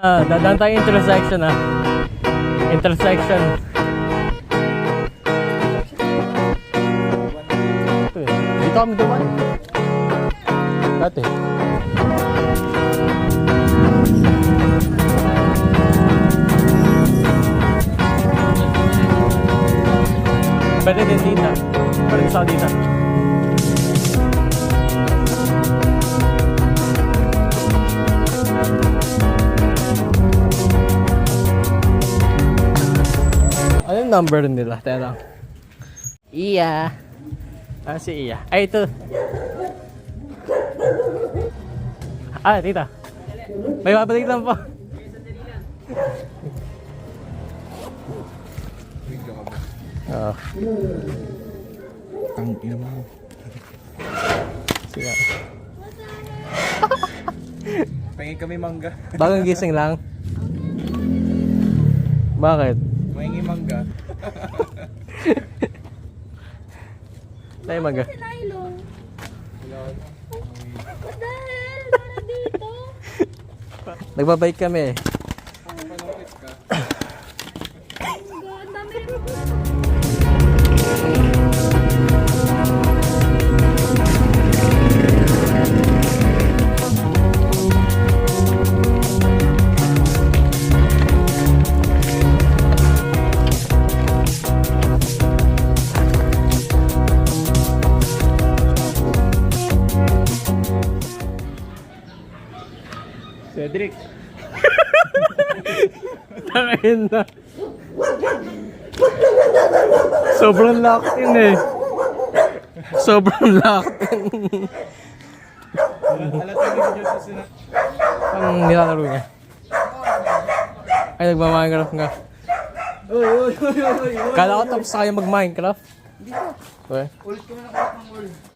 Dadaan tayo intersection ah. Intersection. Ito eh. Dito kami dumaan. Dati. Pwede din dito. Pwede sa dito. Ano yung number nila? Teka lang. Iya. Ah, si Iya. Ay, ito. Ah, tita. May mapalik lang po. Oo. Ang ina mo. Sige. Pahingin kami mangga. Bagong gising lang. Bakit? Pahingin mangga. Tayo maga. Si Nilo. What the hell? Para dito. Nagbabike kami eh. Ang dami rin mo. Cedric. Tangin na. Sobrang locked in eh. Sobrang locked in. Halata niyo dyan sa sina. Ang nilalaro niya. Ay, nagma-Minecraft nga. Kala ko tapos na kayo mag-Minecraft. Hindi ko. Okay. Ulit ko na nakuha ng wall.